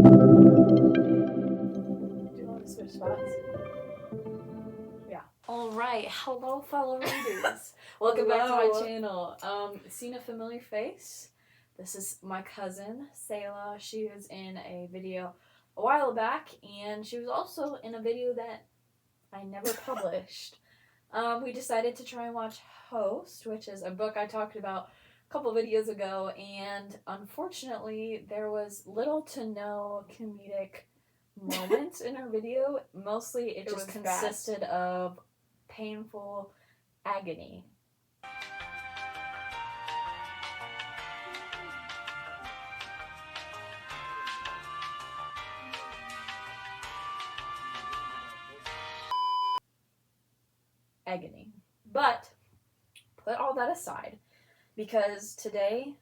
you want to switch spots? Yeah. All right. Hello, fellow readers. Welcome back to my channel. Seen a familiar face? This is my cousin, Selah. She was in a video a while back, and she was also in a video that I never published. We decided to try and watch Host, which is a book I talked about a couple videos ago, and unfortunately there was little to no comedic moments in her video. Mostly it just consisted of painful agony. Agony. But put all that aside, because today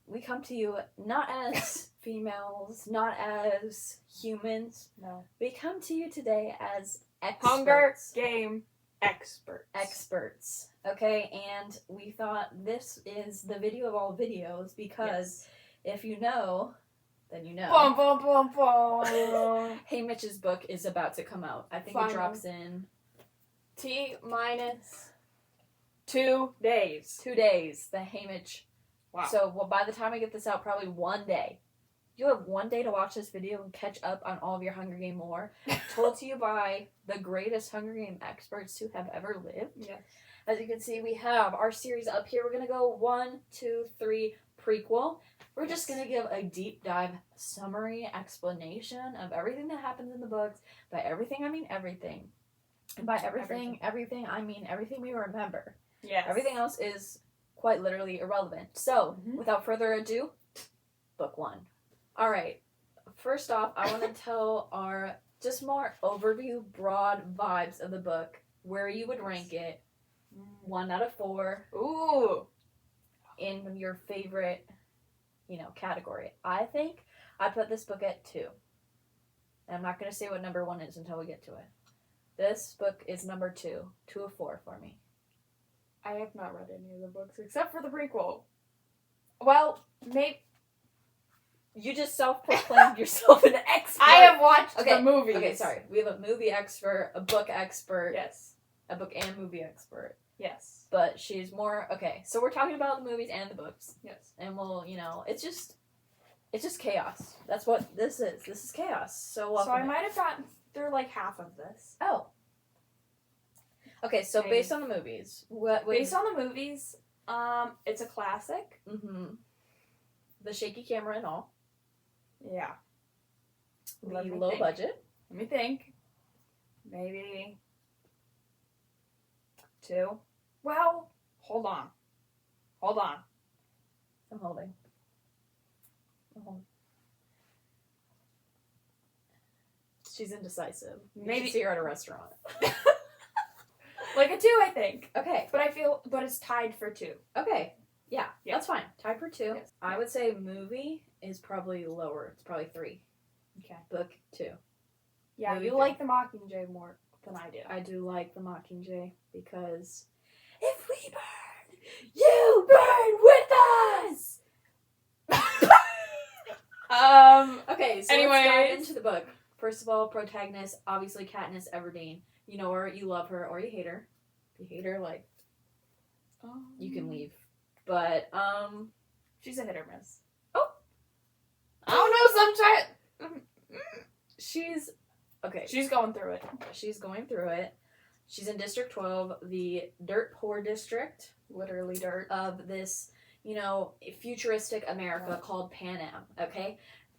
we come to you not as females, not as humans. No. We come to you today as experts. Hunger Game experts. Experts. Okay, and we thought this is the video of all videos because if you know, then you know. Boom, boom, boom, boom. Haymitch's book is about to come out. I think it drops in T-minus 2 days. 2 days. The Haymitch. Wow. So by the time I get this out, probably 1 day. You have 1 day to watch this video and catch up on all of your Hunger Game lore, told to you by the greatest Hunger Game experts who have ever lived. Yes. As you can see, we have our series up here. We're going to go 1, 2, 3 prequel. We're just going to give a deep dive summary explanation of everything that happens in the books. By everything, I mean everything. And by everything, I mean everything we remember. Yes. Everything else is quite literally irrelevant. So, without further ado, book 1. Alright, first off, I want to tell our just more overview, broad vibes of the book, where you would rank it, 1 out of 4. Ooh. In your favorite, category. I think I put this book at 2. And I'm not going to say what number 1 is until we get to it. This book is number 2. 2 of 4 for me. I have not read any of the books except for the prequel. Well, maybe. You just self-proclaimed yourself an expert. I have watched the movies. Okay, sorry. We have a movie expert, a book expert. Yes. A book and movie expert. Yes. But she's more... Okay, so we're talking about the movies and the books. Yes. And we'll, it's just chaos. That's what this is. This is chaos. So I might have gotten through like half of this. Oh. Okay, so Maybe. based on the movies, based on the movies, it's a classic. Mm-hmm. The shaky camera and all. Yeah. The low budget. Let me think. Maybe 2. Well, hold on. I'm holding. She's indecisive. Maybe You see her at a restaurant. Like a 2, I think. Okay. But it's tied for 2. Okay. Yeah, that's fine. Tied for 2. Yes. I would say movie is probably lower. It's probably 3. Okay. Book 2. Yeah, Movie you 3. like the Mockingjay more than I do. I do like the Mockingjay because if we burn, you burn with us! Okay, so let's dive into the book. First of all, protagonist, obviously Katniss Everdeen. You know her, you love her, or you hate her. If you hate her, you can leave. But, she's a hit or miss. Oh! I don't know, sometimes. She's going through it. She's going through it. She's in District 12, the dirt poor district, literally dirt, of this, futuristic America called Pan Am, okay?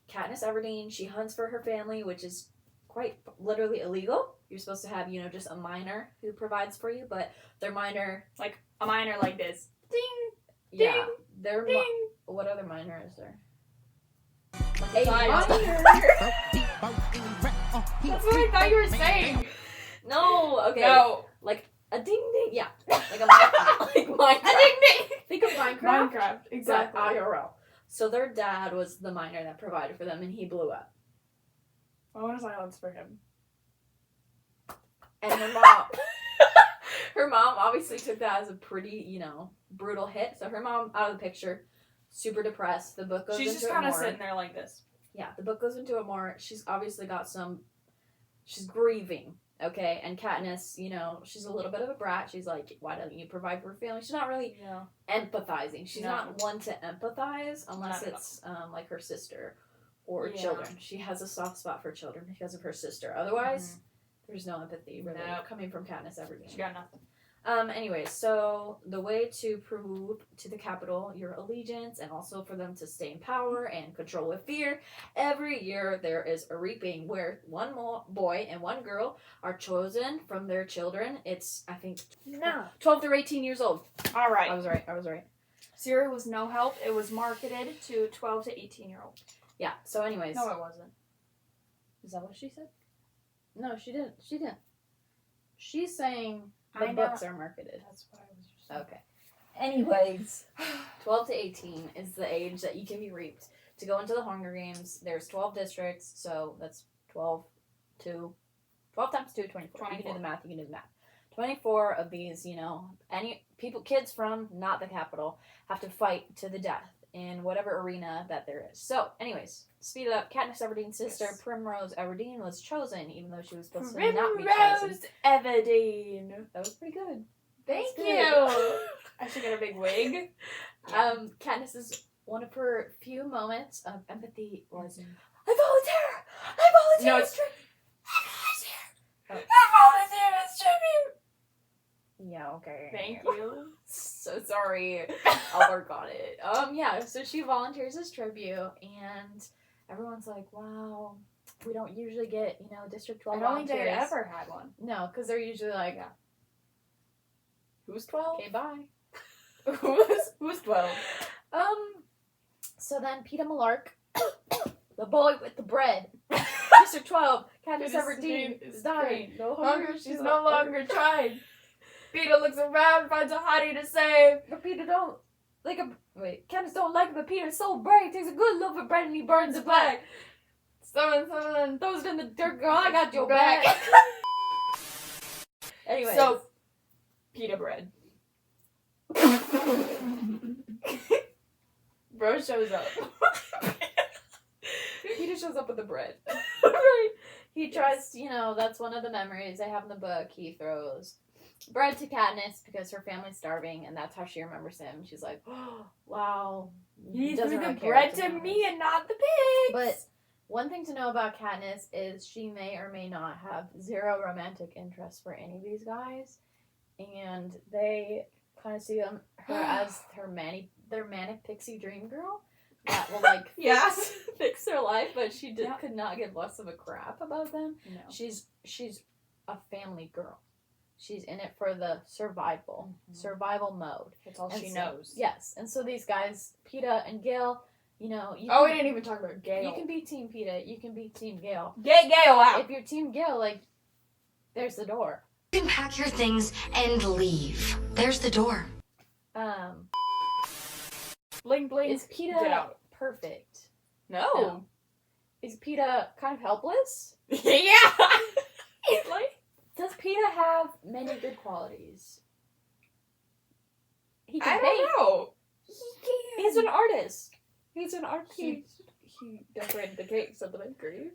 Katniss Everdeen, she hunts for her family, which is quite literally illegal. You're supposed to have, just a minor who provides for you, but their minor... Like, a minor like this. Ding! Yeah. Ding! Their Ding! What other minor is there? A minor! That's what I thought you were saying! No! Okay. No! Like a ding-ding, yeah. Like a Minecraft. Like Minecraft. A ding-ding! Think of Minecraft. Minecraft, exactly. But IRL. So their dad was the miner that provided for them, and he blew up. I want a silence for him. And her mom obviously took that as a pretty, brutal hit. So her mom out of the picture, super depressed. The book goes She's into just it kind of more. sitting there like this. Yeah, the book goes into it more. She's obviously got she's grieving, okay? And Katniss, she's a little bit of a brat. She's like, why don't you provide for her family? She's not really empathizing. She's not one to empathize unless it's like her sister or children. She has a soft spot for children because of her sister. Otherwise, there's no empathy really coming from Katniss Everdeen. She got nothing. Anyway, so the way to prove to the Capitol your allegiance and also for them to stay in power and control with fear, every year there is a reaping where one boy and one girl are chosen from their children. It's, I think, 12 to 18 years old. All right. I was right. Siri was no help. It was marketed to 12 to 18-year-old. Yeah, so anyways. No, it wasn't. Is that what she said? No, she didn't. She's saying the books are marketed. That's what I was just saying. Okay. Anyways, 12 to 18 is the age that you can be reaped to go into the Hunger Games. There's 12 districts, so that's 12 times 2, 24. You can do the math. 24 of these, kids from not the capital have to fight to the death in whatever arena that there is. So, anyways, speed it up. Katniss Everdeen's sister, Primrose Everdeen, was chosen, even though she was supposed to not be chosen. Primrose Everdeen. That was pretty good. Thank you. I should get a big wig. Katniss's one of her few moments of empathy was, I volunteer No, as tribute. Oh. I volunteer as tribute. Yeah, okay. Thank you. So sorry. I'll work on it. So she volunteers as tribute, and everyone's like, wow, we don't usually get, District 12 I don't think volunteers. they ever had one. No, because they're usually like, who's 12? okay, bye. Who's 12? So then Peeta Mellark, the boy with the bread, District 12, Katniss Everdeen is dying. No hunger, she's no longer trying. Peeta looks around, finds a hottie to save. But Peeta don't like Katniss don't like him, but Peter's so brave. Takes a good look at bread and he burns it back. Someone throws it in the dirt. Girl, I got your back. Anyway, so Peeta bread. Bro shows up. Peeta shows up with the bread. Right. He tries, that's one of the memories I have in the book. He throws bread to Katniss because her family's starving, and that's how she remembers him. She's like, oh, wow. He threw the bread to me and not the pigs. But one thing to know about Katniss is she may or may not have zero romantic interest for any of these guys, and they kind of see her as their manic pixie dream girl that will fix their life, but she could not give less of a crap about them. No. She's a family girl. She's in it for the survival mode. That's all she knows. Yes, and so these guys, Peeta and Gale, we didn't even talk about Gale. You can be Team Peeta, you can be Team Gale. Get Gale out! If you're Team Gale, there's the door. You can pack your things and leave. There's the door. Bling bling. Is Peeta perfect? No. Is Peeta kind of helpless? Yeah! He's like... Does Peeta have many good qualities? He can I paint. don't know. He can. He's an artist. He decorated the cakes at the bakery.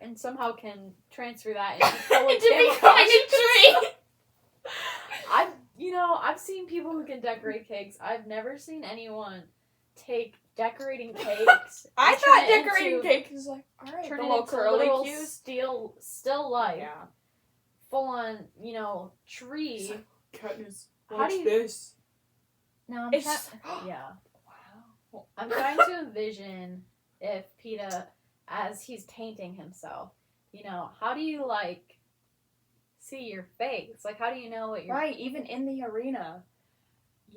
And somehow can transfer that into becoming a tree. I've seen people who can decorate cakes. I've never seen anyone take decorating cakes. I thought decorating cakes was like, alright, turn the it little into curly little cues. still life. Yeah. Full on, tree. Katniss, How do you... this? No, yeah. Wow. I'm trying to envision if Peeta, as he's painting himself, how do you see your face? How do you know what you're... Right, even in the arena.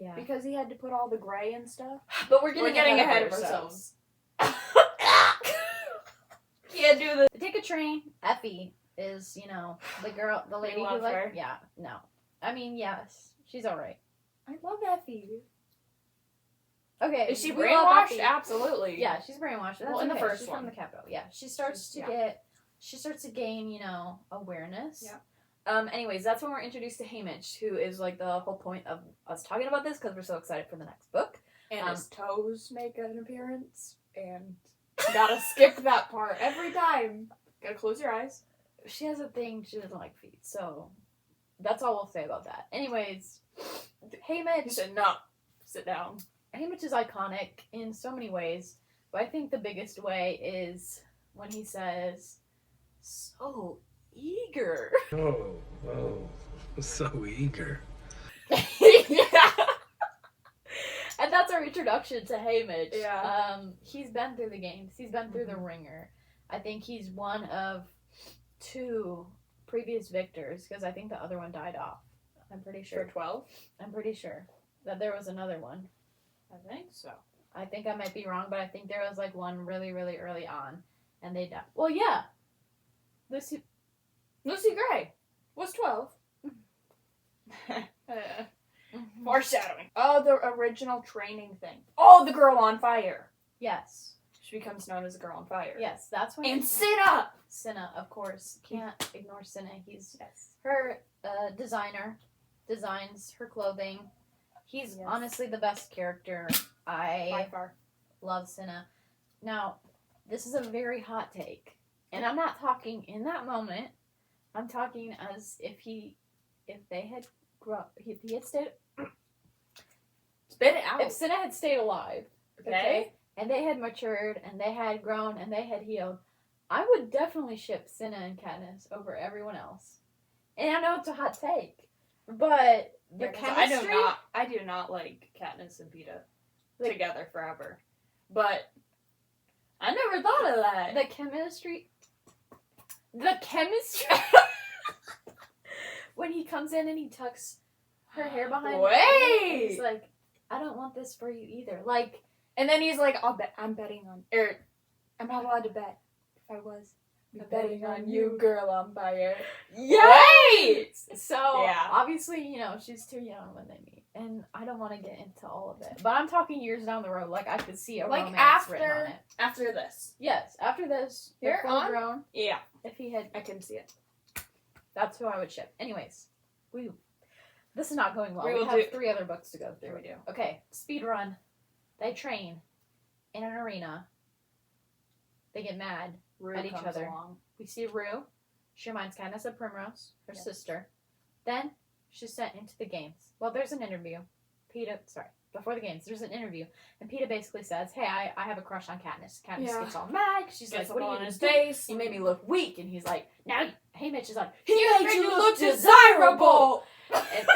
Yeah. Because he had to put all the gray and stuff. But we're getting ahead of ourselves. Can't do this. They take a train. Effie is, the lady love who her. Yeah, no. I mean, yes, she's alright. I love Effie. Okay, Is she we love brainwashed? Effie. Absolutely. Yeah, she's brainwashed. That's in the first she's one. from the capital. Yeah, she starts to gain, awareness. Yeah. Anyways, that's when we're introduced to Haymitch, who is the whole point of us talking about this because we're so excited for the next book. And his toes make an appearance, and Gotta skip that part every time. Gotta close your eyes. She has a thing, she doesn't like feet, so that's all we'll say about that. Anyways, He Haymitch, said, no. Sit down. Haymitch is iconic in so many ways, but I think the biggest way is when he says, so eager. Oh, so eager. Yeah. And that's our introduction to Haymitch. Yeah. He's been through the games. He's been through the ringer. I think he's one of 2 previous victors, because I think the other one died off. I'm pretty sure. For 12? I'm pretty sure that there was another one. I think so. I think I might be wrong, but I think there was like one really, really early on, and they died. Well, yeah. Lucy Gray was 12. Foreshadowing. Oh, the original training thing. Oh, the girl on fire. Yes. She becomes known as the girl on fire. Yes, that's when. And Selah! Cinna, of course. Can't ignore Cinna. He's Yes. her designer. Designs her clothing. He's honestly the best character. By I far. love Cinna. Now, this is a very hot take. And I'm not talking in that moment. I'm talking as if he had stayed. Spit it out. If Cinna had stayed alive, Okay. and they had matured, and they had grown, and they had healed, I would definitely ship Cinna and Katniss over everyone else. And I know it's a hot take, but the Yeah, 'cause chemistry. I do not like Katniss and Peeta together forever. But I never thought of that. The chemistry. When he comes in and he tucks her hair behind. Wait! He's like, I don't want this for you either. Like, And then he's like, I'm betting on, I'm not allowed to bet. If I was, I'm betting on you, girl on fire. Wait! So, Yeah. obviously, she's too young when they meet. And I don't want to get into all of it. But I'm talking years down the road. Like, I could see a Like, romance written on it. After this. Yes, after this, they're Here full on? grown. Yeah. If he had, I can see it. that's who I would ship. Anyways, this is not going well. We We will have do- 3 other books to go through. There we do. Okay, speed run. They train in an arena. They get mad Rue at each comes other. along. We see Rue. She reminds Katniss of Primrose, her Yes. sister. Then she's sent into the games. Well, there's an interview. Before the games, there's an interview. And Peeta basically says, hey, I have a crush on Katniss. Katniss Yeah. gets all mad. She's Gets like, what up are on you his doing? face. You made me look weak. And he's like, now, Haymitch is like, he You made you look desirable. And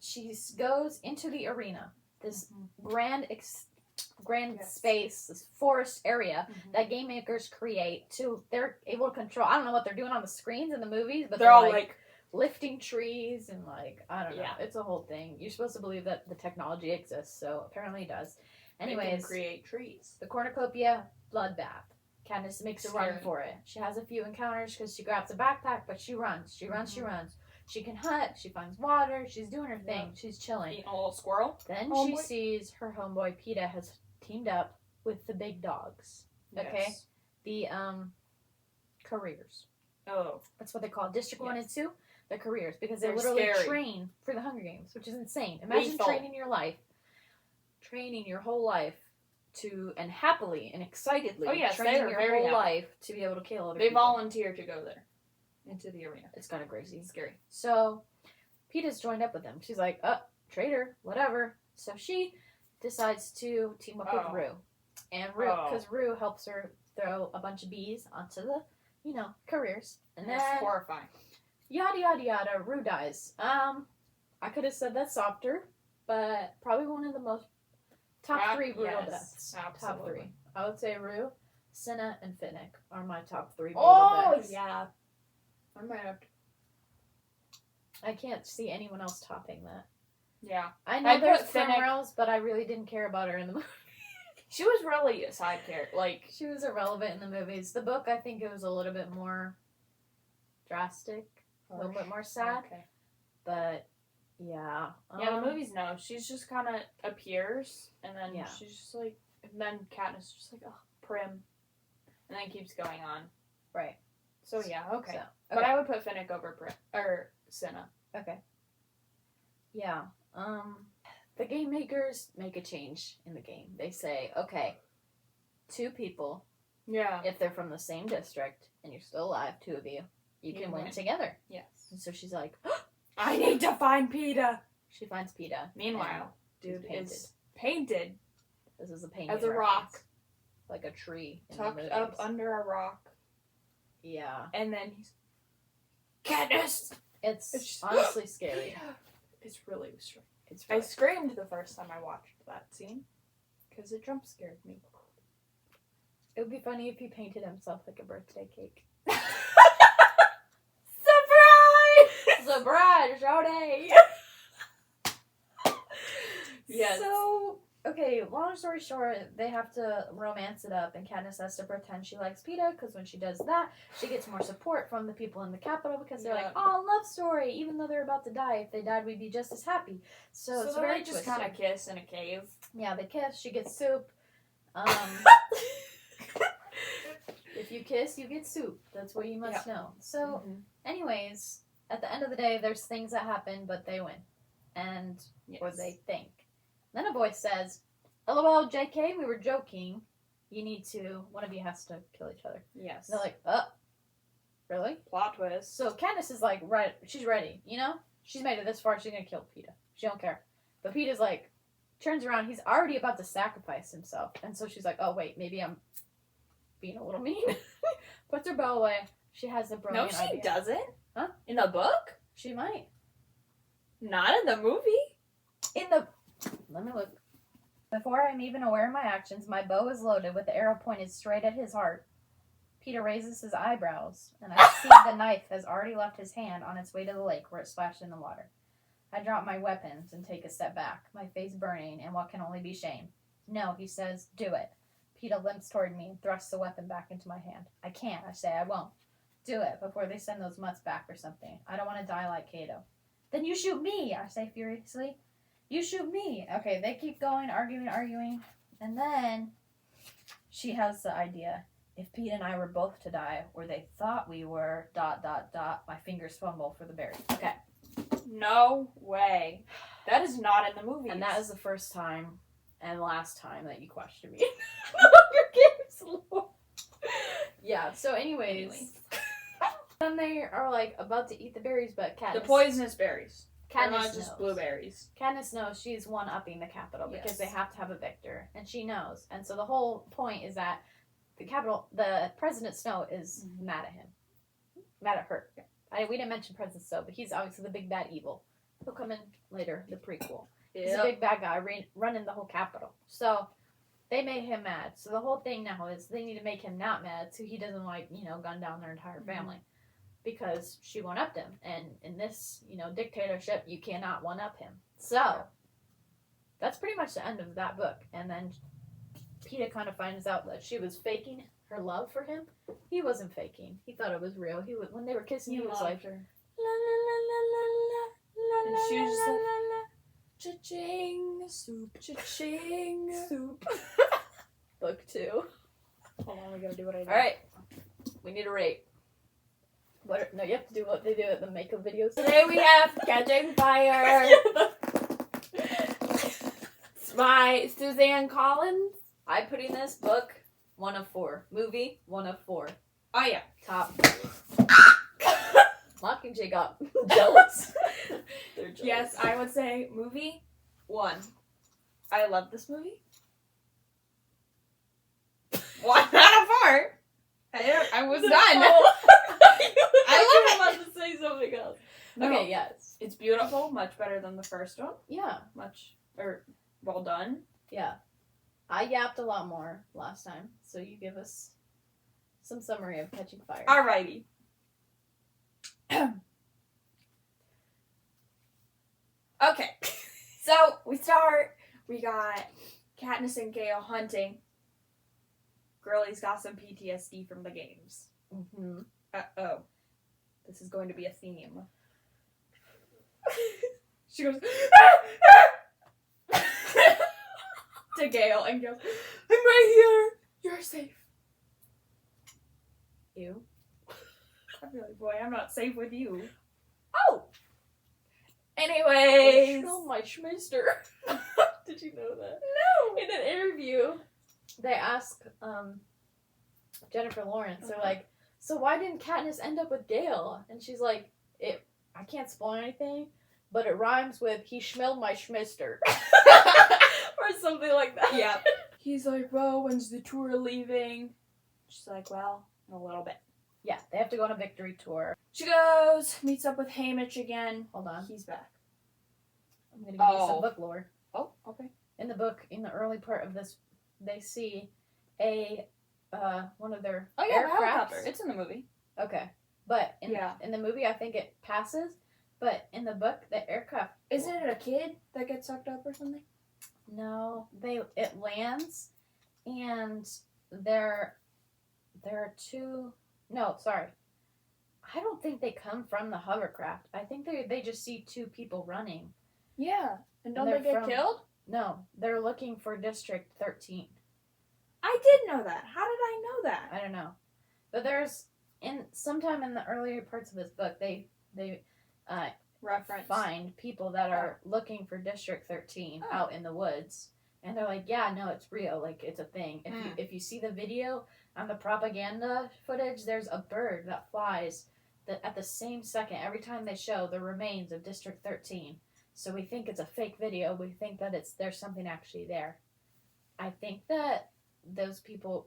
she goes into the arena, this grand Yes. space, this forest area Mhm. that game makers create they're able to control. I don't know what they're doing on the screens in the movies, but They're all like, lifting trees and like, I don't know. Yeah. It's a whole thing. You're supposed to believe that the technology exists, so apparently it does. they can Anyways, create trees. the cornucopia bloodbath. Katniss makes a run Scary. for it. She has a few encounters because she grabs a backpack, but she runs. She runs. She runs. She can hunt. She finds water. She's doing her thing. Yep. She's chilling. Eating a little squirrel. Then Homeboy. she sees her homeboy Peeta has teamed up with the big dogs. Okay. Yes. The careers. Oh. That's what they call it. District 1 and Yes. 2. They're careers because they They're literally scary. train for the Hunger Games, which is insane. Imagine Lethal. training your whole life and happily and excitedly Oh, yes, they training are your very whole happy. life to be able to kill other They people. volunteer to go there. Into the arena. It's kind of crazy. Scary. So, Peeta's joined up with them. She's like, traitor, whatever. So she decides to team up Oh. with Rue. And Rue, because Rue helps her throw a bunch of bees onto the, careers. And That's then, horrifying. yada, yada, yada, Rue dies. I could have said that softer, but probably one of the most, top 3 brutal deaths. Top Absolutely. 3. I would say Rue, Cinna, and Finnick are my top 3 brutal Oh, deaths. yeah. I might have to. I can't see anyone else topping that. Yeah. I know I'd there's put Finnick- Primrose, but I really didn't care about her in the movie. She was really a side character. Like, She was irrelevant in the movies. The book, I think it was a little bit more drastic, a little bit more sad, Okay. but yeah. Yeah, the movies, no. She's just kind of appears, and then Yeah. she's just like, and then Katniss is just like, oh, prim. And then keeps going on. Right. So, yeah, okay. So, But I would put Finnick over Cinna. Okay. Yeah. The game makers make a change in the game. They say, okay, 2 people, Yeah. if they're from the same district, and you're still alive, 2 of you can win together. Yes. And so she's like, I need to find PETA. she finds PETA. Meanwhile, and dude he's is painted This is a painting. as a rock. Like a tree. Tucked up under a rock. Yeah. And then he's... Katniss! It's honestly scary. It's really strange. It's I screamed the first time I watched that scene. Because it jump scared me. It would be funny if he painted himself like a birthday cake. Surprise! Surprise, Jody! Yes. So, okay, long story short, they have to romance it up, and Katniss has to pretend she likes PETA, because when she does that, she gets more support from the people in the Capitol, because they're like, oh, love story, even though they're about to die. If they died, we'd be just as happy. So it's very they just kind of kiss in a cave. Yeah, they kiss, she gets soup. If you kiss, you get soup. That's what you must know. So, anyways, at the end of the day, there's things that happen, but they win. Or they think. Then a voice says, LOL, JK, we were joking. You need to, one of you has to kill each other. Yes. And they're like, oh, really? Plot twist. So Candace is like, right, she's ready, you know? She's made it this far, she's gonna kill PETA. She don't care. But PETA's like, turns around, he's already about to sacrifice himself. And so she's like, oh, wait, maybe I'm being a little mean. Puts her bow away. She has a brilliant idea. No, she doesn't. Huh? In the book? She might. Not in the movie. Let me look. Before I'm even aware of my actions, my bow is loaded with the arrow pointed straight at his heart. PETA raises his eyebrows, and I see the knife has already left his hand on its way to the lake where it splashed in the water. I drop my weapons and take a step back, my face burning and what can only be shame. No, he says, do it. PETA limps toward me and thrusts the weapon back into my hand. I can't, I say, I won't. Do it before they send those mutts back or something. I don't want to die like Cato. Then you shoot me, I say furiously. You shoot me. Okay, they keep going, arguing. And then she has the idea. If Pete and I were both to die, or they thought we were, ... my fingers fumble for the berry. Okay. No way. That is not in the movie. And that is the first time and last time that you question me. Hunger Games lore. Yeah, so anyways. Then they are like about to eat the berries, but Katniss... The poisonous berries. Katniss not knows. just blueberries. Katniss knows she's one-upping the Capitol because they have to have a victor, and she knows. And so the whole point is that the President Snow is mad at him. Mad at her. We didn't mention President Snow, but he's obviously the big bad evil. He'll come in later, the prequel. He's a big bad guy running the whole Capitol. So they made him mad. So the whole thing now is they need to make him not mad so he doesn't, gun down their entire family. Because she one-upped him. And in this, dictatorship, you cannot one-up him. So, that's pretty much the end of that book. And then PETA kind of finds out that she was faking her love for him. He wasn't faking. He thought it was real. When they were kissing, he was like, her. la la la la la la la. And she was just la, like, la, la. cha-ching, soup, cha-ching. Soup. Book 2. Hold on, we gotta do what I do. Alright. We need a rate. No, you have to do what they do at the makeup videos. Today we have Catching Fire. It's by Suzanne Collins. I'm putting this book 1 of 4. Movie 1 of 4. Oh yeah. Top. Mockingjay got jealous. They're jealous. Yes, I would say movie 1. I love this movie. 1 out of 4. I was done. I love it. To say something else. No. Okay, yes. It's beautiful, much better than the first one. Yeah. Well done. Yeah. I yapped a lot more last time, so you give us some summary of Catching Fire. Alrighty. Okay. So, we got Katniss and Gale hunting. Girlie's got some PTSD from the games. Mm-hmm. Uh-oh. This is going to be a theme. She goes, to Gale, and goes, I'm right here. You're safe. Ew. I'd be like, boy, I'm not safe with you. Oh! Anyways. Oh, my schmister. Did you know that? No. In an interview, they ask Jennifer Lawrence, they're like, so why didn't Katniss end up with Gale? And she's like, I can't spoil anything, but it rhymes with he schmilled my schmister. Or something like that. Yeah. He's like, well, when's the tour leaving? She's like, well, in a little bit. Yeah, they have to go on a victory tour. She goes, meets up with Haymitch again. Hold on. He's back. I'm going to give you some book lore. Oh, okay. In the book, in the early part of this, they see a one of their the helicopter. It's in the movie. Okay. But in the movie, I think it passes. But in the book, the aircraft... Isn't it a kid that gets sucked up or something? No. It lands, and there are two... No, sorry. I don't think they come from the hovercraft. I think they just see two people running. Yeah. And don't they get killed? No. They're looking for District 13. I did know that. How did I know that? I don't know. But there's... sometime in the earlier parts of this book, they reference find people that are looking for District 13 out in the woods, and they're like, yeah, no, it's real, like it's a thing. If you see the video on the propaganda footage, there's a bird that flies that at the same second every time they show the remains of District 13. So we think it's a fake video. We think that there's something actually there. I think that those people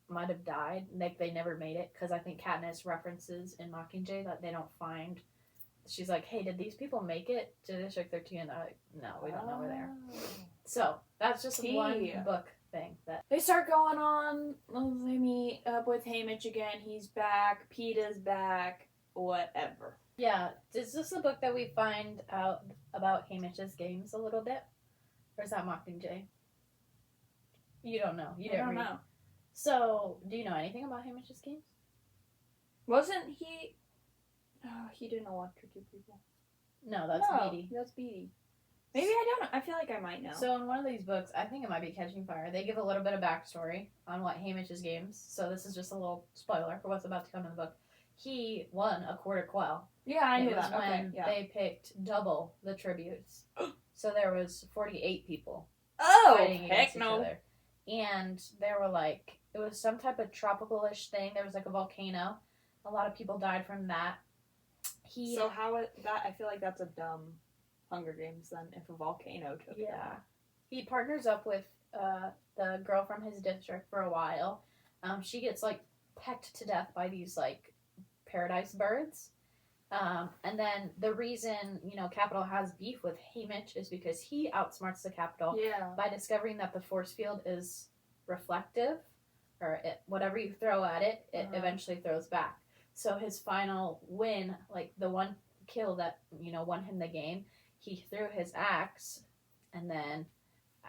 might have died, like they never made it, because I think Katniss references in Mockingjay that they don't find. She's like, hey, did these people make it to District 13? And they're like, no, we don't know we're there. So that's just one book thing that they start going on. They meet up with Haymitch again. He's back. Peeta's back. Whatever. Yeah, is this the book that we find out about Haymitch's games a little bit, or is that Mockingjay? You don't know. You didn't read. Know. So, do you know anything about Haymitch's games? Wasn't he... Oh, he didn't electrocute people. No, that's Beatty. That's Beatty. Maybe I don't know. I feel like I might know. So, in one of these books, I think it might be Catching Fire, they give a little bit of backstory on what Haymitch's games. So, this is just a little spoiler for what's about to come in the book. He won a quarter quell. Yeah, I knew that. It was when they picked double the tributes. So, there was 48 people fighting against each other. And they were like... It was some type of tropical-ish thing. There was like a volcano. A lot of people died from that. So how that? I feel like that's a dumb Hunger Games then. If a volcano took it. Yeah. He partners up with the girl from his district for a while. She gets like pecked to death by these like paradise birds. And then the reason Capitol has beef with Haymitch is because he outsmarts the Capitol by discovering that the force field is reflective. Or whatever you throw at it, it eventually throws back. So his final win, like the one kill that, won him the game, he threw his axe, and then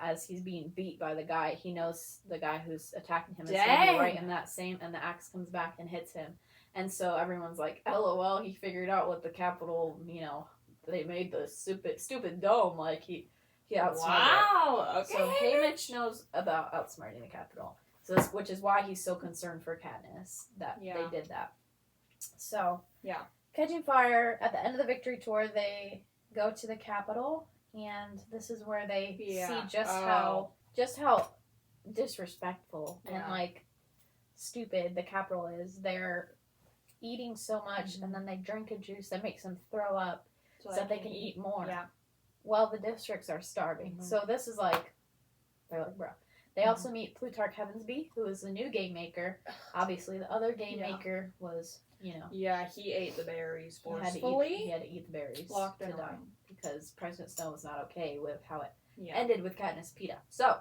as he's being beat by the guy, he knows the guy who's attacking him is going to be right in that same, and the axe comes back and hits him. And so everyone's like, LOL, he figured out what the Capitol, they made the stupid dome, like he outsmarted it. Okay. So Haymitch knows about outsmarting the Capitol. So which is why he's so concerned for Katniss that they did that. So Catching Fire, at the end of the victory tour, they go to the Capitol, and this is where they see just how disrespectful and like stupid the Capitol is. They're eating so much, and then they drink a juice that makes them throw up so that they can eat more. Yeah. While the districts are starving. So this is like, they're like, bro. They also meet Plutarch Heavensbee, who is the new game maker. Obviously, the other game maker was, Yeah, he ate the berries forcefully. He had to eat the berries Locked to in a die. room. Because President Snow was not okay with how it ended with Katniss Peeta. So,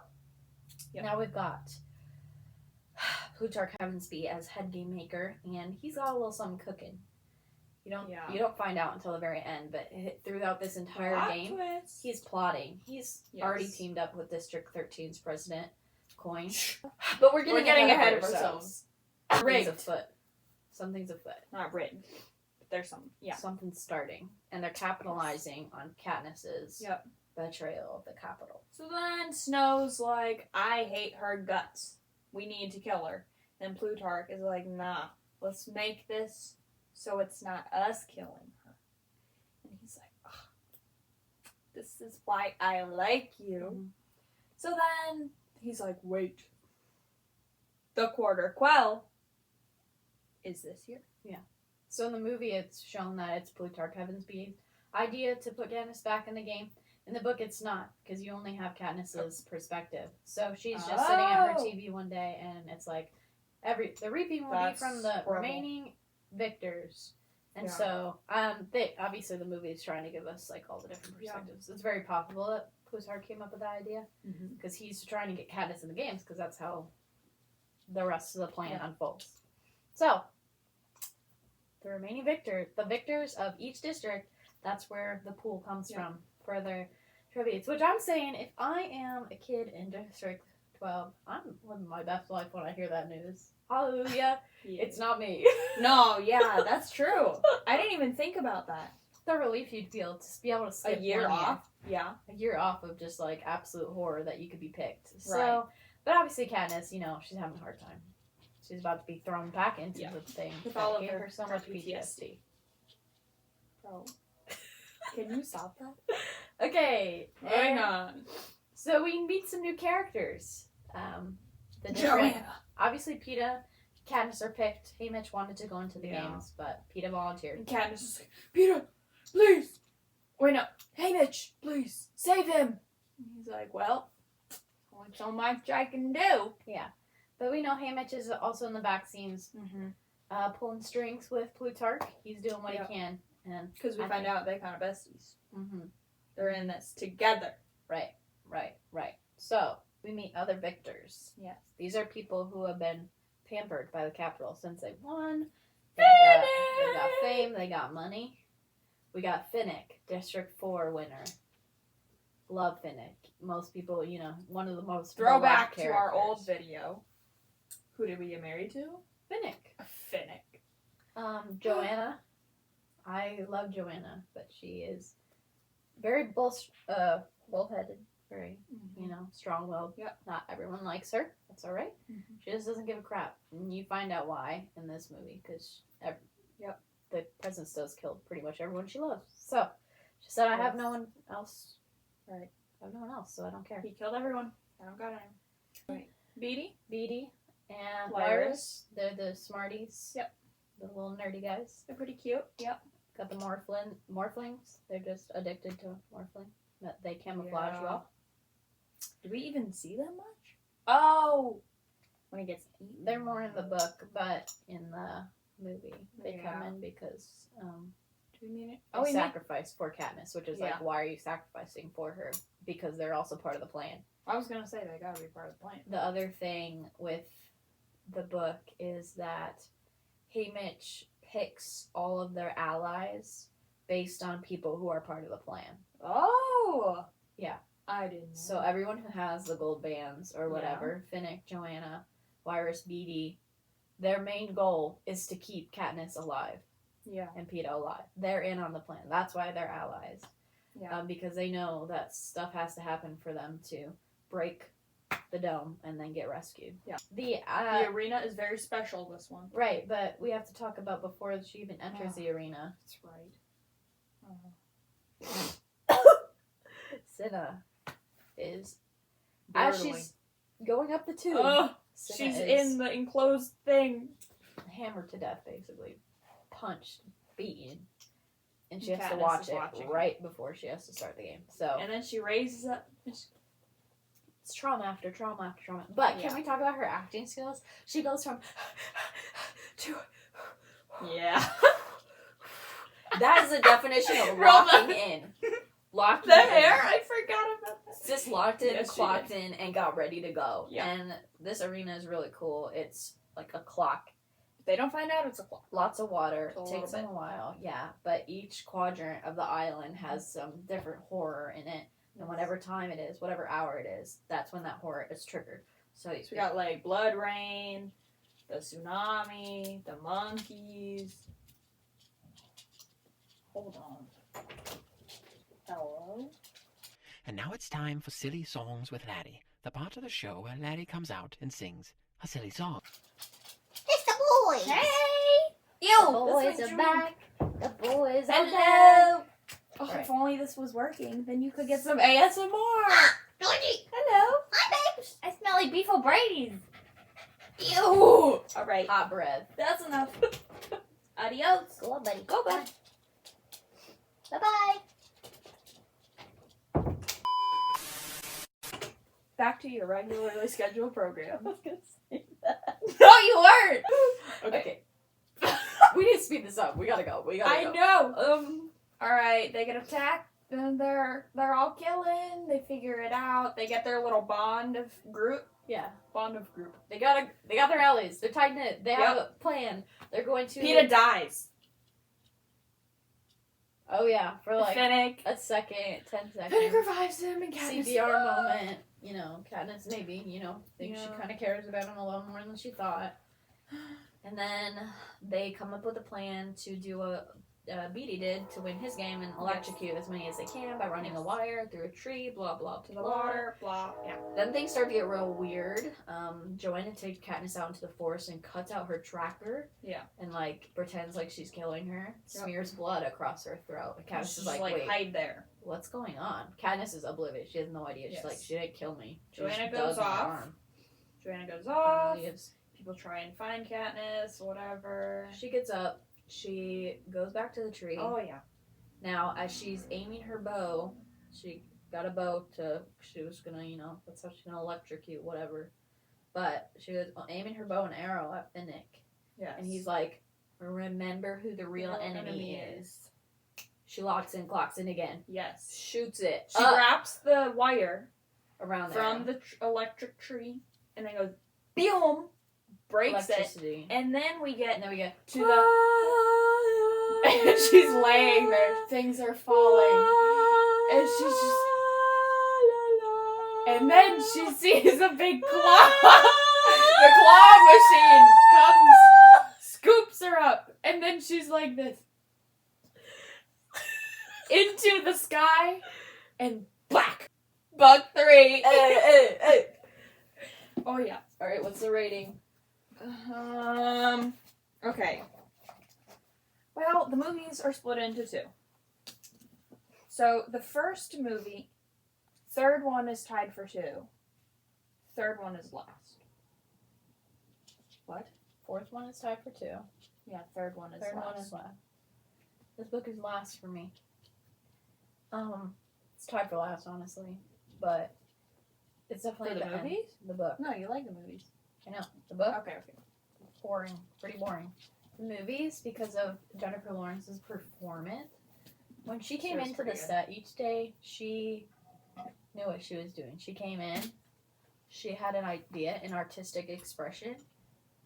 now we've got Plutarch Heavensbee as head game maker, and he's got a little something cooking. You don't find out until the very end, but throughout this entire game, he's plotting. He's already teamed up with District 13's president, Coin. But we're getting ahead of ourselves. Something's afoot. Not written. But there's something. Yeah. Something's starting. And they're capitalizing on Katniss's betrayal of the Capitol. So then Snow's like, I hate her guts. We need to kill her. And Plutarch is like, nah, let's make this so it's not us killing her. And he's like, oh, this is why I like you. Mm-hmm. So then he's like, wait, the Quarter Quell is this year. So in the movie, it's shown that it's Plutarch Heavensby's idea to put Katniss back in the game. In the book, it's not, because you only have Katniss's perspective. So she's just sitting at her TV one day, and it's like, the reaping will be from the remaining victors. And so, obviously the movie is trying to give us, like, all the different perspectives. It's very possible that Plutarch came up with that idea, because he's trying to get Katniss in the games, because that's how the rest of the plan unfolds. So, the remaining the victors of each district, that's where the pool comes from for their tributes. Which I'm saying, if I am a kid in District 12, I'm living my best life when I hear that news. Hallelujah. It's not me. No, yeah, that's true. I didn't even think about that. The relief you'd feel to be able to skip a year off. Yeah. A year off of just, like, absolute horror that you could be picked. So, right. But obviously Katniss, she's having a hard time. She's about to be thrown back into the thing. With all of gave her, her so much PTSD. Bro. Can you stop that? Okay. Hang on. So we meet some new characters. Obviously, Peeta, Katniss are picked. Haymitch wanted to go into the games, but Peeta volunteered. And Katniss is like, Peeta, please. Wait, no. Haymitch, please. Save him. And he's like, well, only so much I can do. Yeah. But we know Haymitch is also in the back scenes pulling strings with Plutarch. He's doing what he can. Because we find out they kind of besties. Mm-hmm. They're in this together. Right. So, we meet other victors. Yes. These are people who have been pampered by the Capitol since they won. They got fame. They got money. We got Finnick, District 4 winner. Love Finnick. Most people, one of the most throwback to our old video. Who did we get married to? Finnick. Joanna. I love Joanna, but she is very bullheaded, very, strong-willed. Yep. Not everyone likes her. That's all right. Mm-hmm. She just doesn't give a crap. And you find out why in this movie, because the president does kill pretty much everyone she loves. So, she said, I have no one else. Right. I have no one else, so I don't care. He killed everyone. I don't got him. Right. Beatty and Lyris. They're the smarties. Yep. The little nerdy guys. They're pretty cute. Yep. Got the morphlings. They're just addicted to morphling. But they camouflage well. Do we even see them much? Oh! When he gets eaten. They're more in the book, but in the movie, they come in because do we mean it? They sacrifice for Katniss, which is like, why are you sacrificing for her? Because they're also part of the plan. I was gonna say they gotta be part of the plan. The other thing with the book is that Haymitch picks all of their allies based on people who are part of the plan. Oh! Yeah. I didn't know. So everyone who has the gold bands or whatever, Finnick, Joanna, Lyris, Beatty, their main goal is to keep Katniss alive. Yeah. And Peeta alive. They're in on the plan. That's why they're allies. Yeah. Because they know that stuff has to happen for them to break the dome and then get rescued. Yeah. The arena is very special, this one. Right, but we have to talk about before she even enters the arena. That's right. Cinna is as she's going up the tube. She's in the enclosed thing. Hammered to death, basically. Punched, beaten. And she has to watch it right before she has to start the game. So and then she raises up. It's trauma after trauma after trauma. But can we talk about her acting skills? She goes from to That is the definition of locking in. Locking the hair? I forgot about that. Just locked in, clocked in, and got ready to go. Yeah. And this arena is really cool. It's like a clock. If they don't find out, it's a clock. Lots of water. It takes them a while. Yeah. But each quadrant of the island has some different horror in it. And whatever time it is, whatever hour it is, that's when that horror is triggered. So we got like blood rain, the tsunami, the monkeys. Hold on. Hello? And now it's time for Silly Songs with Laddie, the part of the show where Laddie comes out and sings a silly song. It's the boys! Hey! Yo! The boys are back. The boys are back. Hello! Oh, if only this was working, then you could get some ASMR. Georgie! Hello. Hi, babes! I smell like beef O'Brady's. Ew! Alright. Hot breath. That's enough. Adios. Go on, buddy. Go, bud. Bye-bye. Back to your regularly scheduled program. I was gonna say that. No, you weren't! Okay. We need to speed this up. We gotta go. I know. Alright, they get attacked, and they're all killing. They figure it out. They get their little bond of group. Yeah. Bond of group. They got their allies. They're tight knit. They have Yep. a plan. They're going to. Peeta dies. Oh yeah, for like Finnick. a second, 10 Finnick seconds. revives him and Katniss. CPR moment. You know, Katniss maybe, thinks she Yeah. kind of cares about him a little more than she thought. And then they come up with a plan to do what Beatty did to win his game and electrocute as many as they can by running a wire through a tree, blah, blah, To the water, blah. Yeah. Then things start to get real weird. Joanna takes Katniss out into the forest and cuts out her tracker. Yeah. And, pretends like she's killing her. Yep. Smears blood across her throat. And Katniss is She's like, wait, hide there. what's going on? Katniss is oblivious. She has no idea. She's Yes. like, she didn't kill me. She Joanna just goes dug my off. arm. Joanna goes And off. leaves. People try and find Katniss, whatever. She gets up. She goes back to the tree. Oh, yeah. Now, as she's aiming her bow, she got a bow she was gonna, that's how she's gonna electrocute, whatever. But she was aiming her bow and arrow at Finnick. Yes. And he's like, remember who the real enemy is. She locks in, clocks in again. Yes. Shoots it. She up wraps the wire around from there. the electric tree and then goes, boom, breaks it. Electricity. And then we get And then we get to the... and she's laying there. Things are falling. And she's just... And then she sees a big claw. The claw machine comes, scoops her up, and then she's like this. Into the sky, and black. Bug 3. Hey. Oh, yeah. Alright, what's the rating? Okay. Well, the movies are split into 2. So, the first movie, third one is tied for 2. Third one is last. What? Fourth one is tied for 2. Yeah, third one is Third last. one is last. This book is last for me. It's tied for last, honestly, but it's definitely For the end. movies? The book. No, you like the movies. I know the book. Okay. Boring, pretty boring. The movies, because of Jennifer Lawrence's performance, when she came was into the pretty good. set each day, she knew what she was doing. She came in, she had an idea, an artistic expression,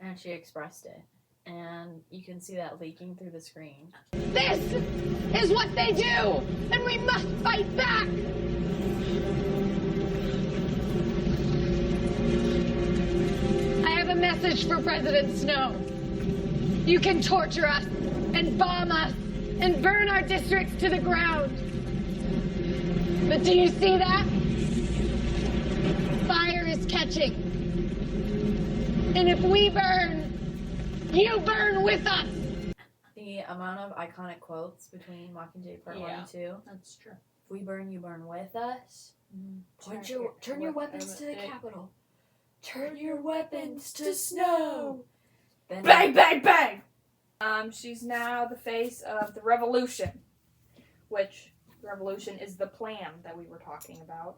and she expressed it. And you can see that leaking through the screen. This is what they do, and we must fight back! I have a message for President Snow. You can torture us, and bomb us, and burn our districts to the ground. But do you see that? Fire is catching. And if we burn, you burn with us! The amount of iconic quotes between Mockingjay Part 1 and 2. That's true. If we burn, you burn with us. Turn your weapons to the capital. Turn your weapons to snow. Then Bang, bang, bang! She's now the face of the revolution, which the revolution is the plan that we were talking about.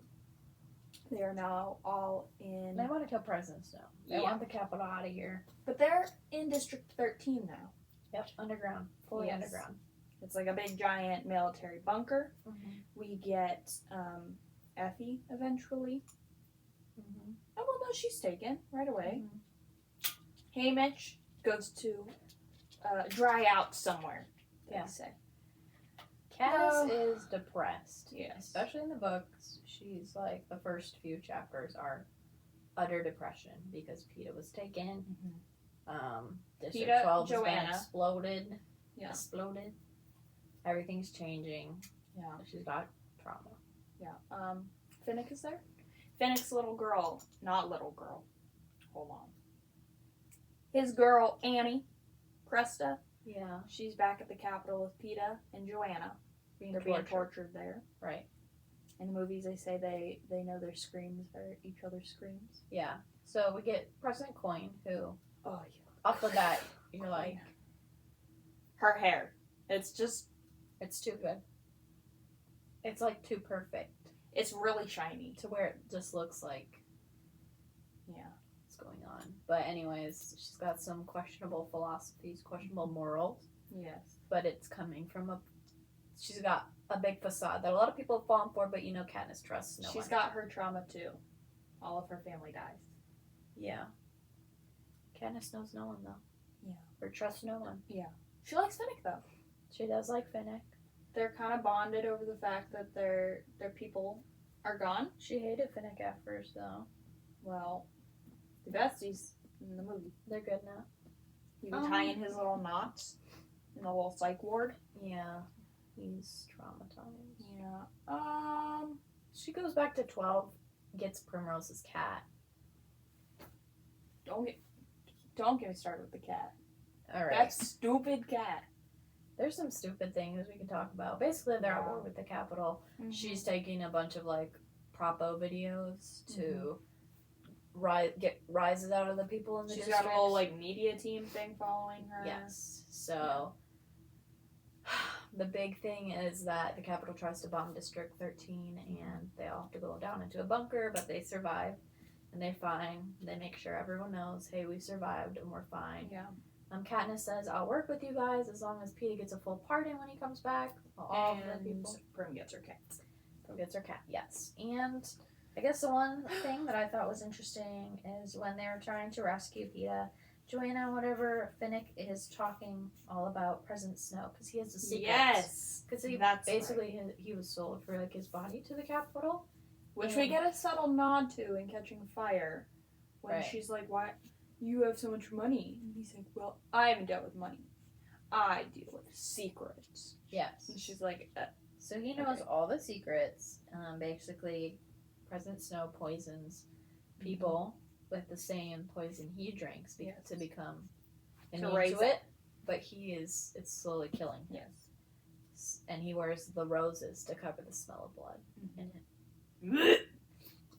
They are now all in... They want to kill President Snow. They Yeah. want the capital out of here. But they're in District 13 now. Yep, underground. Fully Yes. underground. It's like a big, giant military bunker. Mm-hmm. We get Effie eventually. Mm-hmm. Oh, well, no, she's taken right away. Mm-hmm. Haymitch goes to dry out somewhere, they Yeah. say. Cass is depressed. Yes. Especially in the books. She's like, the first few chapters are utter depression because Peeta was taken. District Peeta, 12 has been Joanna. exploded. Yeah. Exploded. Everything's changing. Yeah. She's got trauma. Yeah. Finnick is there? Finnick's little girl. Not little girl. Hold on. His girl, Annie Cresta. Yeah. She's back at the Capitol with Peeta and Joanna. They're being tortured there. Right. In the movies, they say they know their screams, or each other's screams. Yeah. So we get President Coin, who, Oh, off the bat, you're like, her hair. It's just, it's too good. It's like too perfect it's really shiny. to where it just looks like Yeah. what's going on. But anyways, she's got some questionable philosophies, questionable morals, Yes. but it's coming from she's got a big facade that a lot of people have fallen for, but Katniss trusts no one. She's got her trauma too. All of her family dies. Yeah. Katniss knows no one, though. Yeah. Or trusts no one. Yeah. She likes Finnick though. She does like Finnick. They're kind of bonded over the fact that their people are gone. She hated Finnick at first, though. Well, the besties in the movie. They're good now. He was tying his little knots in the little psych ward. Yeah. He's traumatized. Yeah. She goes back to 12, gets Primrose's cat. Don't get me started with the cat. Alright. That stupid cat. There's some stupid things we can talk about. Basically, they're at war with the Capitol. Mm-hmm. She's taking a bunch of, like, propo videos to get rises out of the people in the She's district. got a little, like, media team thing following her. Yes. So, the big thing is that the Capitol tries to bomb District 13, and they all have to go down into a bunker, but they survive. And they're fine. They make sure everyone knows, hey, we survived and we're fine. Yeah. Katniss says, I'll work with you guys as long as Peeta gets a full pardon when he comes back. All of the people. Prim gets her cat. Prim gets her cat, yes. And I guess the one thing that I thought was interesting is when they were trying to rescue Peeta, Joanna, whatever, Finnick is talking all about President Snow because he has a secret. Yes. Because he he was sold for like his body to the Capitol. Which we get a subtle nod to in Catching Fire. When she's like, why? You have so much money. And he's like, well, I haven't dealt with money. I deal with secrets. Yes. And she's like, so he knows all the secrets. Basically, President Snow poisons people with the same poison he drinks to become immune to it. But it's slowly killing him. Yes. And he wears the roses to cover the smell of blood in him.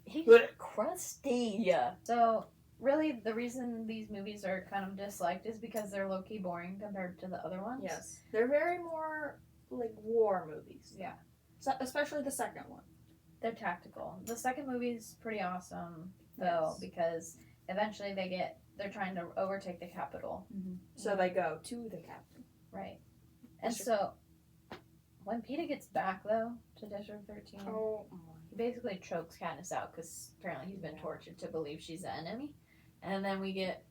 He's crusty. Yeah. So, really, the reason these movies are kind of disliked is because they're low-key boring compared to the other ones. Yes. They're very more, like, war movies. Yeah. So, especially the second one. They're tactical. The second movie's pretty awesome, though, because eventually they're trying to overtake the Capitol. Mm-hmm. So they go to the Capitol. Right. And so, when Peeta gets back, though, to District 13... He basically chokes Katniss out because apparently he's been tortured to believe she's the enemy. And then we get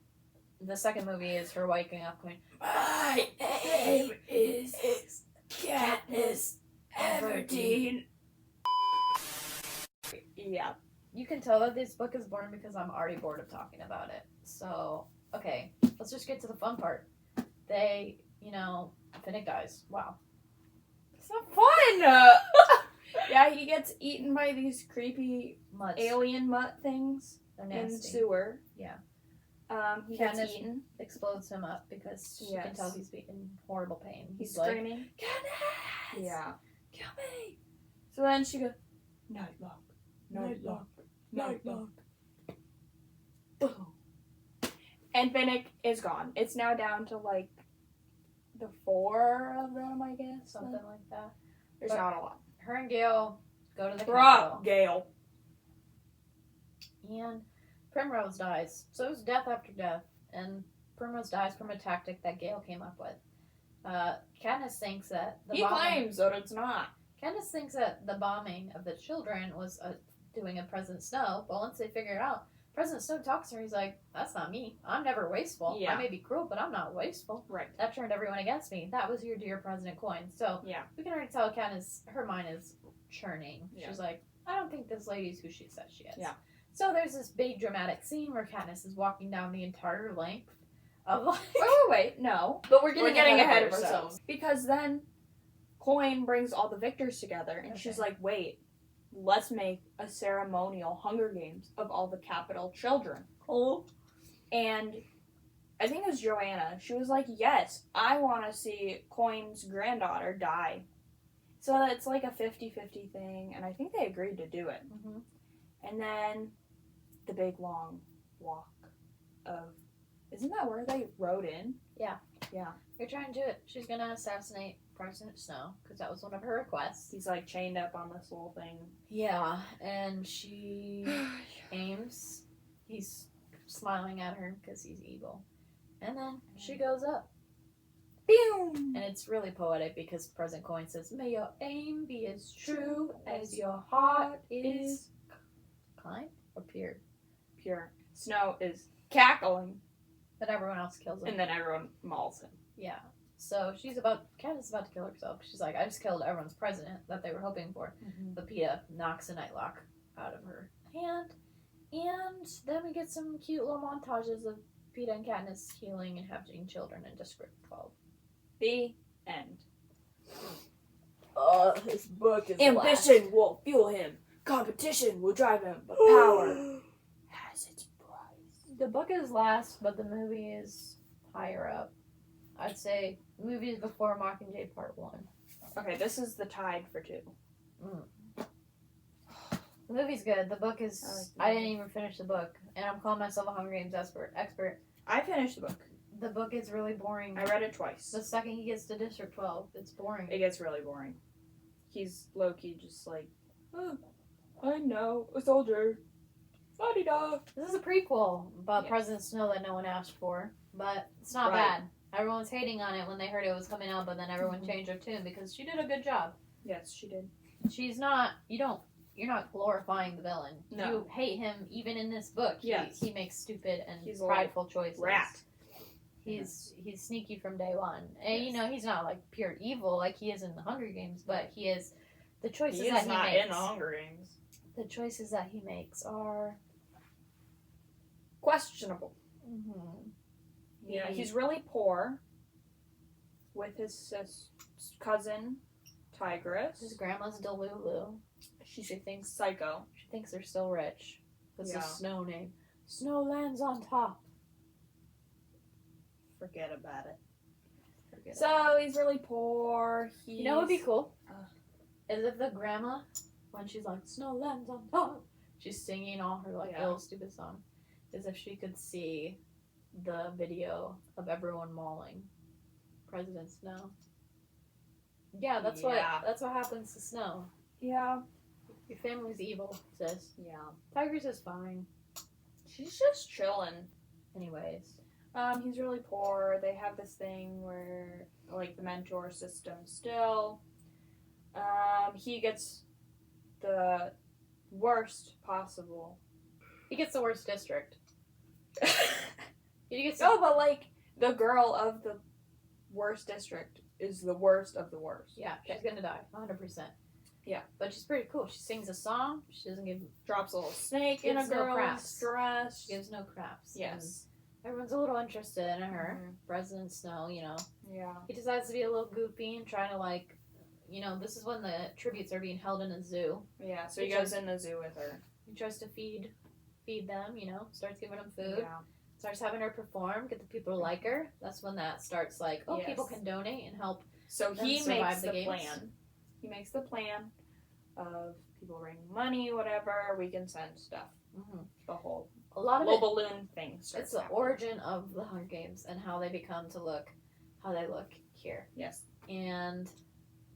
the second movie is her waking up going, my name is Katniss Everdeen. Yeah. You can tell that this book is boring because I'm already bored of talking about it. So, okay, let's just get to the fun part. Finnick dies. Wow. It's not fun! Yeah, he gets eaten by these creepy alien mutt things in the sewer. Yeah. He gets eaten. Explodes him up because she can tell he's in horrible pain. He's screaming. Like, Katniss! Yeah. Kill me! So then she goes, Nightlock, Nightlock, Nightlock. Boom. And Finnick is gone. It's now down to like the 4 of them, I guess. Something like that. There's not a lot. Her and Gale go to the Capitol. Gale. And Primrose dies. So it was death after death. And Primrose dies from a tactic that Gale came up with. Katniss thinks that He claims that it's not. Katniss thinks that the bombing of the children was doing a President Snow. But once they figure it out, President Snow talks to her. He's like, that's not me. I'm never wasteful. Yeah. I may be cruel, but I'm not wasteful. Right. That turned everyone against me. That was your dear President Coin. So we can already tell Katniss, her mind is churning. Yeah. She's like, I don't think this lady's who she says she is. Yeah. So there's this big dramatic scene where Katniss is walking down the entire length of like... Wait, no. But we're getting ahead of ourselves. Because then Coin brings all the victors together and she's like, wait, let's make a ceremonial Hunger Games of all the Capitol children. Oh. And I think it was Joanna. She was like, yes, I want to see Coin's granddaughter die. So it's like a 50-50 thing, and I think they agreed to do it. Mm-hmm. And then the big long walk of... Isn't that where they rode in? Yeah. Yeah. They're trying to... She's gonna assassinate President Snow, because that was one of her requests. He's, like, chained up on this little thing. Yeah, and she aims. He's smiling at her because he's evil. And then she goes up. Boom! And it's really poetic because President Coin says, "May your aim be as true as your heart is kind or pure." Pure. Snow is cackling, But everyone else kills him. and then everyone mauls him. Yeah. So Katniss about to kill herself. She's like, I just killed everyone's president that they were hoping for. But Peeta knocks a nightlock out of her hand. And then we get some cute little montages of Peeta and Katniss healing and having children in District 12. The end. His book is Ambition will fuel him. Competition will drive him. But power has its price. The book is last, but the movie is higher up. I'd say movies before Mockingjay Part 1. Okay, this is the tied for 2. The movie's good. The book is... I like the I movie. didn't even finish the book. And I'm calling myself a Hunger Games expert. I finished the book. The book is really boring. I read it twice. The second he gets to District 12, it's boring. It gets really boring. He's low-key just like, oh, I know, a soldier. La-di-da. This is a prequel about Yes. President Snow that no one asked for. But it's not Right. bad. Everyone was hating on it when they heard it was coming out, but then everyone changed their tune because she did a good job. Yes, she did. She's not... You're not glorifying the villain. No. You hate him even in this book. Yes. He makes stupid and He's a prideful choices. Rat. He's sneaky from day one. And you know, he's not like pure evil like he is in the Hunger Games, but he is the choices He that is he not makes. in the Hunger Games. The choices that he makes are Questionable. mm-hmm. Yeah, he's really poor with his cousin, Tigress. His grandma's Delulu. She She thinks psycho. they're still rich. That's Yeah. a Snow name. Snow lands on top. Forget about it. Forget it. So he's really poor. You know what would be cool? Uh. Is if the grandma, when she's like, "Snow lands on top," she's singing all her like Yeah. little stupid song. Is if she could see the video of everyone mauling President Snow. Yeah, that's Yeah. what happens to Snow. Yeah. Your family's evil, sis. Yeah. Tigress is fine. She's just chilling. Anyways. He's really poor. They have this thing where, like, the mentor system still. He gets the worst possible. He gets the worst district. He gets No, but, like, the girl of the worst district is the worst of the worst. Yeah, she's gonna die, 100%. Yeah. But she's pretty cool. She sings a song. She doesn't give... Drops a little snake in a Gives no girl's craps. dress. She gives no craps. Yes. And everyone's a little interested in her. Mhm. President Snow, you know. Yeah. He decides to be a little goofy and trying to, like... You know, this is when the tributes are being held in a zoo. Yeah, so he Which goes is- in the zoo with her. He tries to feed them, you know. Starts giving them food. Yeah. Starts having her perform. Get the people to like her. That's when that starts, like, oh, Yes. people can donate and help. So Them he survive makes the the games. plan. He makes the plan of people bringing money, whatever, we can send stuff. Mm-hmm. The whole A lot of little it... balloon thing starts It's the happening. origin of the Hunger Games and how they become to look, how they look here. Yes. And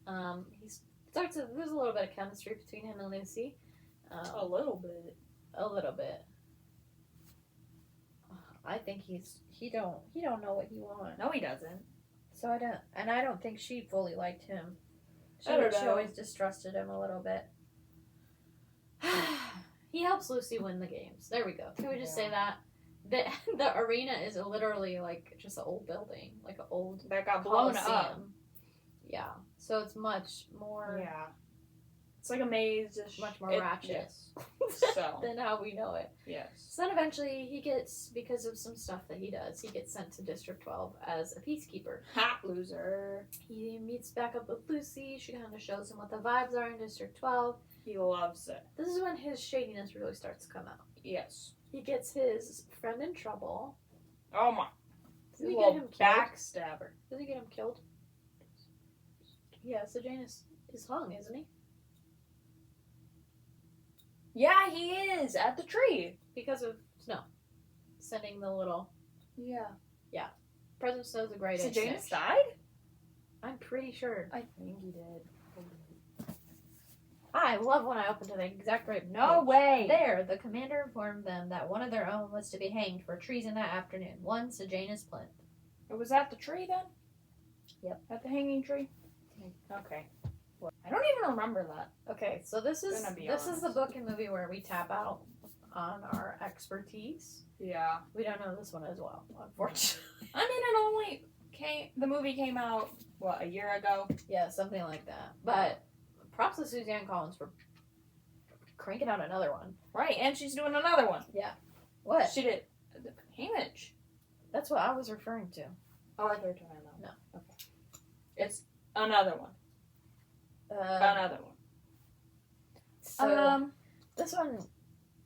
there's a little bit of chemistry between him and Lucy. A little bit. A little bit. I think he don't know what he wants. No, he doesn't. So I don't think she fully liked him. I don't She know. always distrusted him a little bit. He helps Lucy win the games. There we go. Can we just say that? The arena is literally like just an old building, like an old That got blown up. Coliseum. Yeah. So it's much more Yeah. It's like a maze. much more ratchet Yes. So, than how we know it. yes. So then eventually he gets, because of some stuff that he does, he gets sent to District 12 as a peacekeeper. Hot loser. He meets back up with Lucy. She kind of shows him what the vibes are in District 12. He loves it. This is when his shadiness really starts to come out. Yes. He gets his friend in trouble. Oh my. Does he Little get him killed? backstabber. Does he get him killed? Yeah, Sejanus is hung, isn't he? Yeah, he is at the tree. Because of Snow. sending the little. Yeah. President Snow's a great age. Sejanus died? I'm pretty sure. I think he did. I love when I open to the exact right. No page. way. There, the commander informed them that one of their own was to be hanged for treason that afternoon. One Sejanus Flint. It was at the tree then? Yep. At the hanging tree? Okay. I don't even remember that. Okay, so this is Gonna be this is honest. the book and movie where we tap out on our expertise. Yeah. We don't know this one as well, unfortunately. I mean, it only the movie came out, what, a year ago? Yeah, something like that. But props to Suzanne Collins for cranking out another one. Right, and she's doing another one. What? She did Haymitch. That's what I was referring to. Oh, I thought you were talking about that. No. Okay. It's another one. Another one. So this one,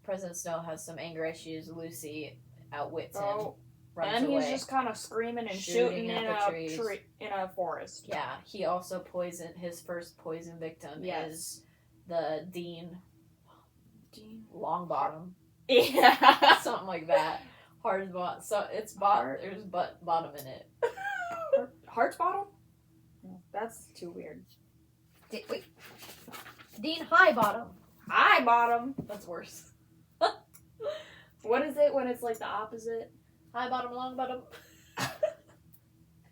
President Snow has some anger issues. Lucy outwits him, runs and away. he's just kind of screaming and Shooting shooting in at the a trees. tree in a forest. Yeah, he also poisoned his first poison victim. Yes. Is the Dean Dean. Longbottom, Yeah. something like that. Hard bottom. So it's bottom. There's bottom in it. Heart's bottom? No, that's too weird. Wait. Dean Highbottom. High bottom. That's worse. What is it when it's like the opposite? High bottom, long bottom.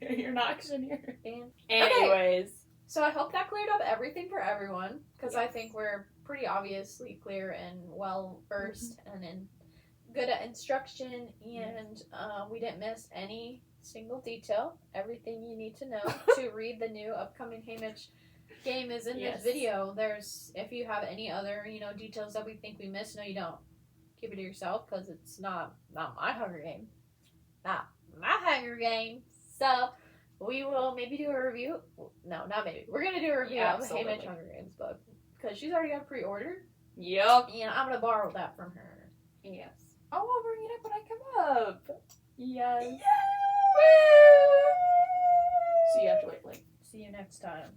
You're not here. And Anyways. so I hope that cleared up everything for everyone, because I think we're pretty obviously clear and well versed and in good at instruction, and we didn't miss any single detail. Everything you need to know to read the new upcoming Haymitch game is in this video. There's, if you have any other, details that we think we missed, no, you don't. Keep it to yourself, because it's not my Hunger Game. Not my Hunger Game. So, we will maybe do a review. No, not maybe. We're going to do a review of the Haymitch Hunger Games book, because she's already got pre-ordered. Yep. And I'm going to borrow that from her. Yes. Oh, I'll bring it up when I come up. Yes. Yay! So you have to wait, See you next time.